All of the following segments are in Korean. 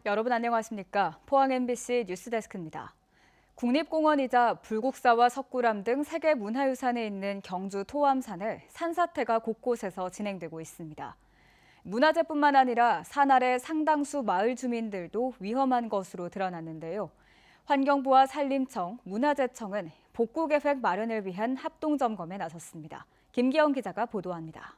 여러분 안녕하십니까? 포항 MBC 뉴스데스크입니다. 국립공원이자 불국사와 석굴암 등 세계 문화유산에 있는 경주 토암산을 산사태가 곳곳에서 진행되고 있습니다. 문화재뿐만 아니라 산 아래 상당수 마을 주민들도 위험한 것으로 드러났는데요. 환경부와 산림청, 문화재청은 복구 계획 마련을 위한 합동 점검에 나섰습니다. 김기영 기자가 보도합니다.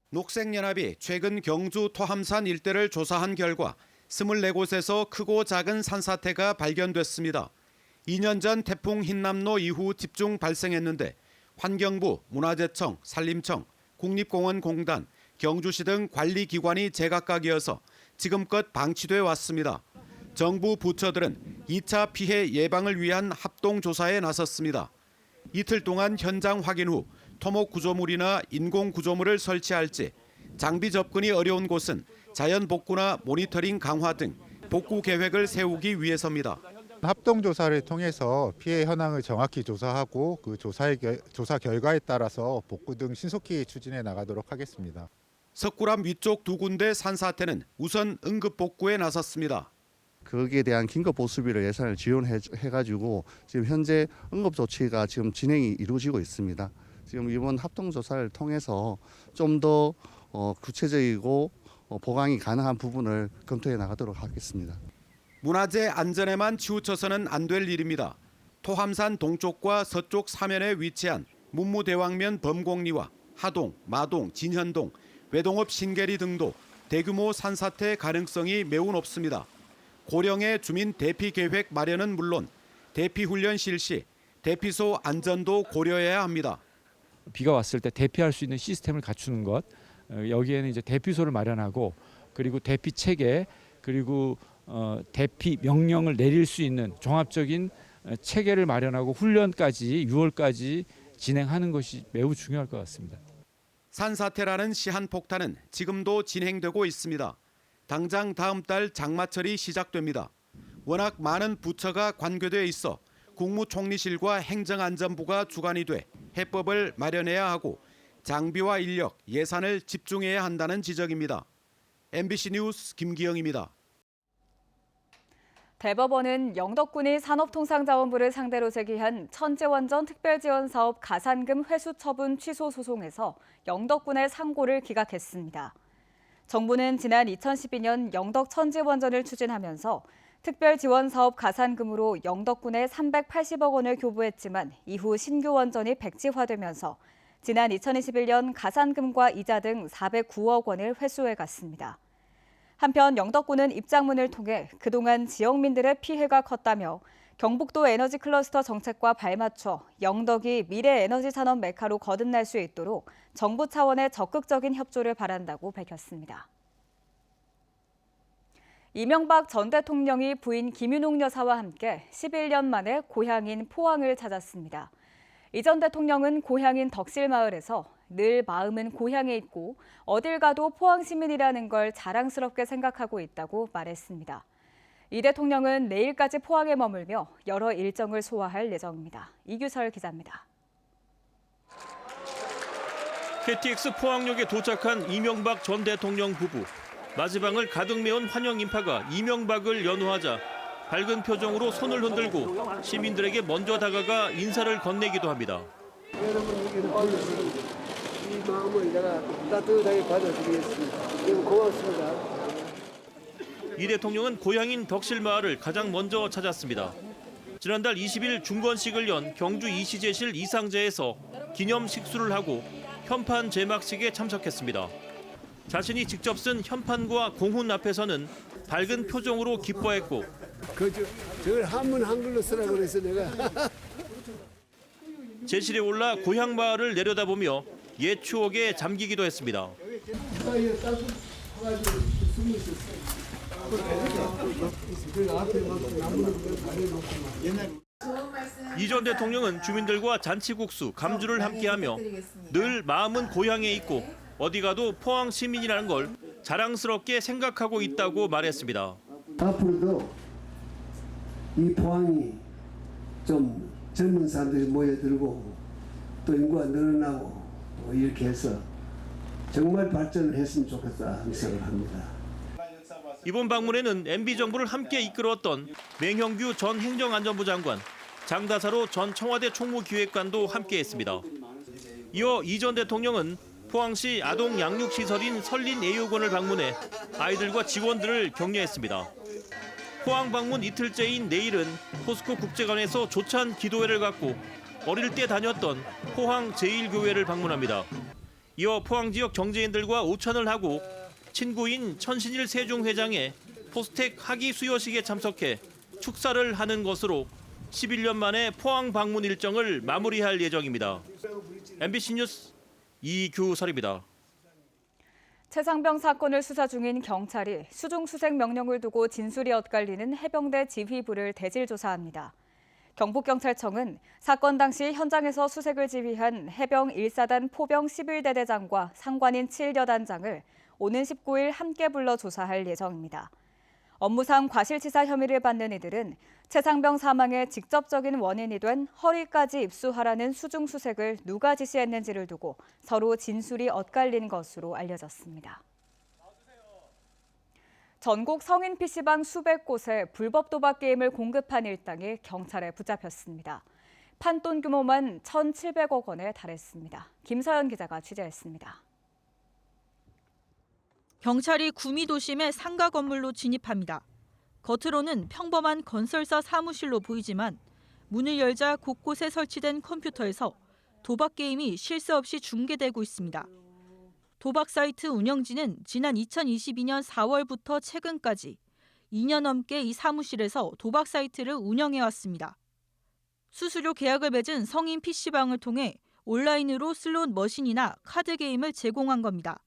녹색연합이 최근 경주 토암산 일대를 조사한 결과 24곳에서 크고 작은 산사태가 발견됐습니다. 2년 전 태풍 흰남노 이후 집중 발생했는데 환경부, 문화재청, 산림청, 국립공원공단, 경주시 등 관리기관이 제각각이어서 지금껏 방치돼 왔습니다. 정부 부처들은 2차 피해 예방을 위한 합동조사에 나섰습니다. 이틀 동안 현장 확인 후 토목 구조물이나 인공 구조물을 설치할지, 장비 접근이 어려운 곳은 자연 복구나 모니터링 강화 등 복구 계획을 세우기 위해서입니다. 합동조사를 통해서 피해 현황을 정확히 조사하고 그 조사 결과에 따라서 복구 등 신속히 추진해 나가도록 하겠습니다. 석굴암 위쪽 두 군데 산사태는 우선 응급 복구에 나섰습니다. 거기에 대한 긴급 보수비를 예산을 지원해가지고 지금 현재 응급 조치가 지금 진행이 이루어지고 있습니다. 지금 이번 합동조사를 통해서 좀 더 구체적이고 보강이 가능한 부분을 검토해 나가도록 하겠습니다. 문화재 안전에만 치우쳐서는 안 될 일입니다. 토암산 동쪽과 서쪽 사면에 위치한 문무대왕면 범곡리와 하동, 마동, 진현동, 외동읍 신계리 등도 대규모 산사태 가능성이 매우 높습니다. 고령의 주민 대피 계획 마련은 물론 대피 훈련 실시, 대피소 안전도 고려해야 합니다. 비가 왔을 때 대피할 수 있는 시스템을 갖추는 것, 여기에는 이제 대피소를 마련하고 그리고 대피 체계 그리고 대피 명령을 내릴 수 있는 종합적인 체계를 마련하고 훈련까지 6월까지 진행하는 것이 매우 중요할 것 같습니다. 산사태라는 시한폭탄은 지금도 진행되고 있습니다. 당장 다음 달 장마철이 시작됩니다. 워낙 많은 부처가 관계돼 있어 국무총리실과 행정안전부가 주관이 돼 해법을 마련해야 하고 장비와 인력, 예산을 집중해야 한다는 지적입니다. MBC 뉴스 김기영입니다. 대법원은 영덕군이 산업통상자원부를 상대로 제기한 천지원전 특별지원사업 가산금 회수 처분 취소 소송에서 영덕군의 상고를 기각했습니다. 정부는 지난 2012년 영덕 천지원전을 추진하면서 특별지원사업 가산금으로 영덕군에 380억 원을 교부했지만 이후 신규 원전이 백지화되면서 지난 2021년 가산금과 이자 등 409억 원을 회수해 갔습니다. 한편 영덕군은 입장문을 통해 그동안 지역민들의 피해가 컸다며 경북도 에너지 클러스터 정책과 발맞춰 영덕이 미래 에너지 산업 메카로 거듭날 수 있도록 정부 차원의 적극적인 협조를 바란다고 밝혔습니다. 이명박 전 대통령이 부인 김윤옥 여사와 함께 11년 만에 고향인 포항을 찾았습니다. 이 전 대통령은 고향인 덕실마을에서 늘 마음은 고향에 있고 어딜 가도 포항 시민이라는 걸 자랑스럽게 생각하고 있다고 말했습니다. 이 대통령은 내일까지 포항에 머물며 여러 일정을 소화할 예정입니다. 이규설 기자입니다. KTX 포항역에 도착한 이명박 전 대통령 부부. 마지방을 가득 메운 환영 인파가 이명박을 연호하자 밝은 표정으로 손을 흔들고 시민들에게 먼저 다가가 인사를 건네기도 합니다. 이 마음을 내가 따뜻하게 받아드리겠습니다. 고맙습니다. 이 대통령은 고향인 덕실마을을 가장 먼저 찾았습니다. 지난달 20일 중건식을 연 경주 이시제실 이상제에서 기념 식수를 하고 현판 제막식에 참석했습니다. 자신이 직접 쓴 현판과 공훈 앞에서는 밝은 표정으로 기뻐했고 저걸 한글로 쓰라 그래서 내가 제실에 올라 고향 마을을 내려다보며 옛 추억에 잠기기도 했습니다. 이 전 대통령은 주민들과 잔치국수, 감주를 함께하며 늘 마음은 고향에 있고 어디 가도 포항 시민이라는 걸 자랑스럽게 생각하고 있다고 말했습니다. 앞으로도 이 포항이 좀 젊은 사람들이 모여들고 또 인구가 늘어나고 이렇게 해서 정말 발전을 했으면 좋겠다 하는 생각을 합니다. 이번 방문에는 MB 정부를 함께 이끌었던 맹형규 전 행정안전부 장관, 장다사로 전 청와대 총무기획관도 함께했습니다. 이어 이 전 대통령은 포항시 아동 양육시설인 설린애육원을 방문해 아이들과 직원들을 격려했습니다. 포항 방문 이틀째인 내일은 포스코 국제관에서 조찬 기도회를 갖고 어릴 때 다녔던 포항 제1교회를 방문합니다. 이어 포항 지역 정재인들과 오찬을 하고 친구인 천신일 세종회장의 포스텍 학위 수여식에 참석해 축사를 하는 것으로 11년 만에 포항 방문 일정을 마무리할 예정입니다. MBC 뉴스 이규설입니다. 최상병 사건을 수사 중인 경찰이 수중수색 명령을 두고 진술이 엇갈리는 해병대 지휘부를 대질 조사합니다. 경북경찰청은 사건 당시 현장에서 수색을 지휘한 해병 1사단 포병 11대대장과 상관인 7여단장을 오는 19일 함께 불러 조사할 예정입니다. 업무상 과실치사 혐의를 받는 이들은 최상병 사망의 직접적인 원인이 된 허리까지 입수하라는 수중수색을 누가 지시했는지를 두고 서로 진술이 엇갈린 것으로 알려졌습니다. 전국 성인 PC방 수백 곳에 불법 도박 게임을 공급한 일당이 경찰에 붙잡혔습니다. 판돈 규모만 1,700억 원에 달했습니다. 김서연 기자가 취재했습니다. 경찰이 구미도심의 상가 건물로 진입합니다. 겉으로는 평범한 건설사 사무실로 보이지만 문을 열자 곳곳에 설치된 컴퓨터에서 도박 게임이 쉴 새 없이 중계되고 있습니다. 도박 사이트 운영진은 지난 2022년 4월부터 최근까지 2년 넘게 이 사무실에서 도박 사이트를 운영해왔습니다. 수수료 계약을 맺은 성인 PC방을 통해 온라인으로 슬롯 머신이나 카드 게임을 제공한 겁니다.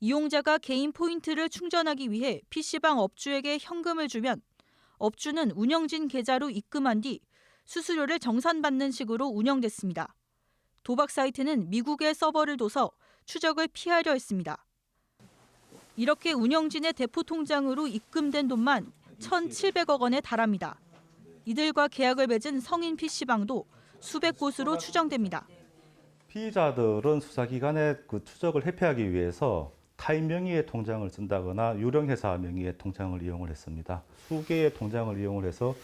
이용자가 개인 포인트를 충전하기 위해 PC방 업주에게 현금을 주면 업주는 운영진 계좌로 입금한 뒤 수수료를 정산받는 식으로 운영됐습니다. 도박 사이트는 미국에 서버를 둬서 추적을 피하려 했습니다. 이렇게 운영진의 대포 통장으로 입금된 돈만 1,700억 원에 달합니다. 이들과 계약을 맺은 성인 PC방도 수백 곳으로 추정됩니다. 피의자들은 수사기관의 그 추적을 회피하기 위해서 타인 명의의 통장을 쓴다거나 유령회사 명의의 통장을 이용을 했습니다. 수개의 통장을 이용을 해서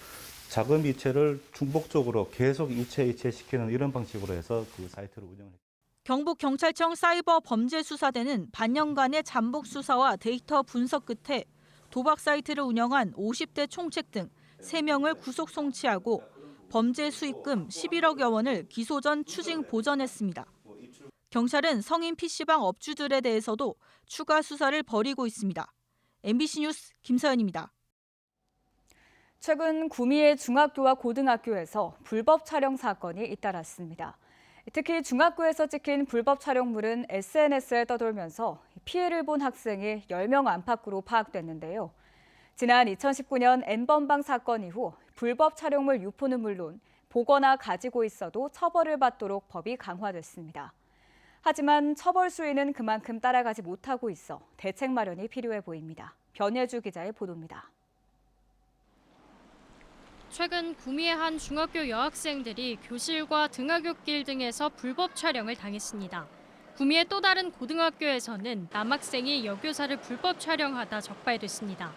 자금 이체를 중복적으로 계속 이체시키는 이런 방식으로 해서 그 사이트를 운영했습니다. 경북경찰청 사이버범죄수사대는 반년간의 잠복 수사와 데이터 분석 끝에 도박 사이트를 운영한 50대 총책 등 3명을 구속 송치하고 범죄 수익금 11억여 원을 기소 전 추징 보전했습니다. 경찰은 성인 PC방 업주들에 대해서도 추가 수사를 벌이고 있습니다. MBC 뉴스 김서연입니다. 최근 구미의 중학교와 고등학교에서 불법 촬영 사건이 잇따랐습니다. 특히 중학교에서 찍힌 불법 촬영물은 SNS에 떠돌면서 피해를 본 학생이 10명 안팎으로 파악됐는데요. 지난 2019년 N번방 사건 이후 불법 촬영물 유포는 물론 보거나 가지고 있어도 처벌을 받도록 법이 강화됐습니다. 하지만 처벌 수위는 그만큼 따라가지 못하고 있어 대책 마련이 필요해 보입니다. 변예주 기자의 보도입니다. 최근 구미의 한 중학교 여학생들이 교실과 등하굣길 등에서 불법 촬영을 당했습니다. 구미의 또 다른 고등학교에서는 남학생이 여교사를 불법 촬영하다 적발됐습니다.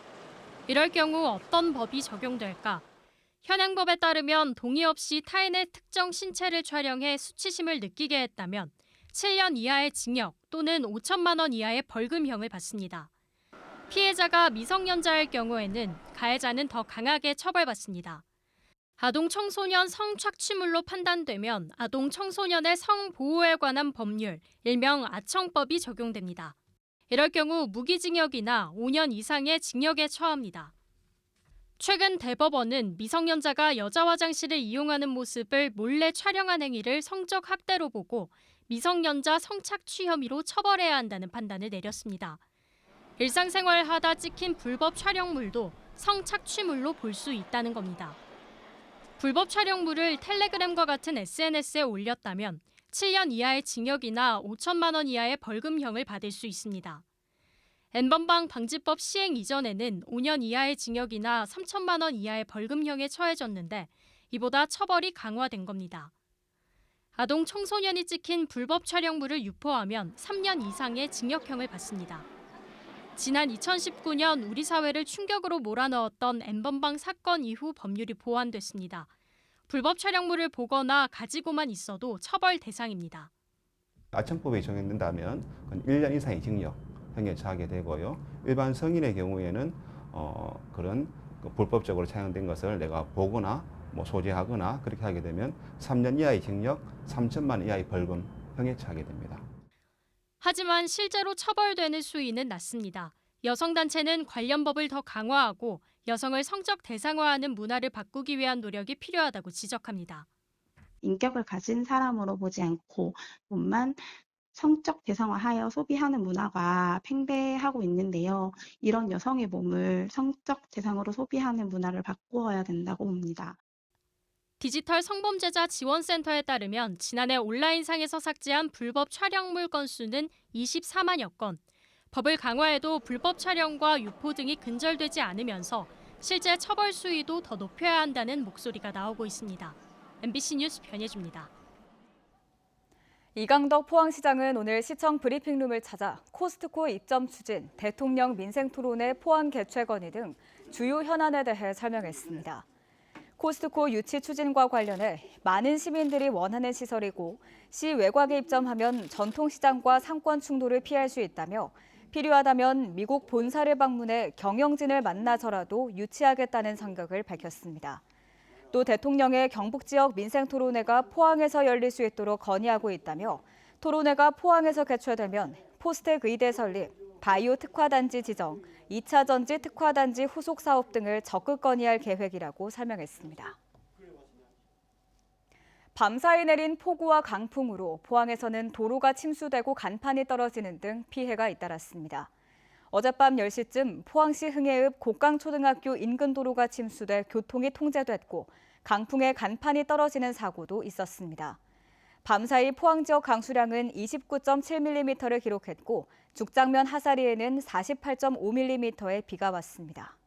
이럴 경우 어떤 법이 적용될까? 현행 법에 따르면 동의 없이 타인의 특정 신체를 촬영해 수치심을 느끼게 했다면 7년 이하의 징역 또는 5천만 원 이하의 벌금형을 받습니다. 피해자가 미성년자일 경우에는 가해자는 더 강하게 처벌받습니다. 아동 청소년 성착취물로 판단되면 아동 청소년의 성보호에 관한 법률, 일명 아청법이 적용됩니다. 이럴 경우 무기징역이나 5년 이상의 징역에 처합니다. 최근 대법원은 미성년자가 여자 화장실을 이용하는 모습을 몰래 촬영한 행위를 성적 학대로 보고 미성년자 성착취 혐의로 처벌해야 한다는 판단을 내렸습니다. 일상생활하다 찍힌 불법 촬영물도 성착취물로 볼 수 있다는 겁니다. 불법 촬영물을 텔레그램과 같은 SNS에 올렸다면 7년 이하의 징역이나 5천만 원 이하의 벌금형을 받을 수 있습니다. N번방 방지법 시행 이전에는 5년 이하의 징역이나 3천만 원 이하의 벌금형에 처해졌는데 이보다 처벌이 강화된 겁니다. 아동 청소년이 찍힌 불법 촬영물을 유포하면 3년 이상의 징역형을 받습니다. 지난 2019년 우리 사회를 충격으로 몰아넣었던 N번방 사건 이후 법률이 보완됐습니다. 불법 촬영물을 보거나 가지고만 있어도 처벌 대상입니다. 아청법에 적용된다면 1년 이상의 징역형에 처하게 되고요. 일반 성인의 경우에는 그런 불법적으로 촬영된 것을 내가 보거나 소지하거나 그렇게 하게 되면 3년 이하의 징역, 3천만 원 이하의 벌금형에 처하게 됩니다. 하지만 실제로 처벌되는 수위는 낮습니다. 여성단체는 관련 법을 더 강화하고 여성을 성적 대상화하는 문화를 바꾸기 위한 노력이 필요하다고 지적합니다. 인격을 가진 사람으로 보지 않고 몸만 성적 대상화하여 소비하는 문화가 팽배하고 있는데요. 이런 여성의 몸을 성적 대상으로 소비하는 문화를 바꾸어야 된다고 봅니다. 디지털 성범죄자 지원센터에 따르면 지난해 온라인상에서 삭제한 불법 촬영물 건수는 24만여 건. 법을 강화해도 불법 촬영과 유포 등이 근절되지 않으면서 실제 처벌 수위도 더 높여야 한다는 목소리가 나오고 있습니다. MBC 뉴스 변예주입니다. 이강덕 포항시장은 오늘 시청 브리핑룸을 찾아 코스트코 입점 추진, 대통령 민생토론회 포항 개최 건의 등 주요 현안에 대해 설명했습니다. 코스트코 유치 추진과 관련해 많은 시민들이 원하는 시설이고 시 외곽에 입점하면 전통시장과 상권 충돌을 피할 수 있다며 필요하다면 미국 본사를 방문해 경영진을 만나서라도 유치하겠다는 생각을 밝혔습니다. 또 대통령의 경북 지역 민생토론회가 포항에서 열릴 수 있도록 건의하고 있다며 토론회가 포항에서 개최되면 포스텍 의대 설립, 바이오 특화단지 지정, 2차 전지 특화단지 후속 사업 등을 적극 건의할 계획이라고 설명했습니다. 밤사이 내린 폭우와 강풍으로 포항에서는 도로가 침수되고 간판이 떨어지는 등 피해가 잇따랐습니다. 어젯밤 10시쯤 포항시 흥해읍 곡강초등학교 인근 도로가 침수돼 교통이 통제됐고 강풍에 간판이 떨어지는 사고도 있었습니다. 밤사이 포항 지역 강수량은 29.7mm를 기록했고 죽장면 하사리에는 48.5mm의 비가 왔습니다.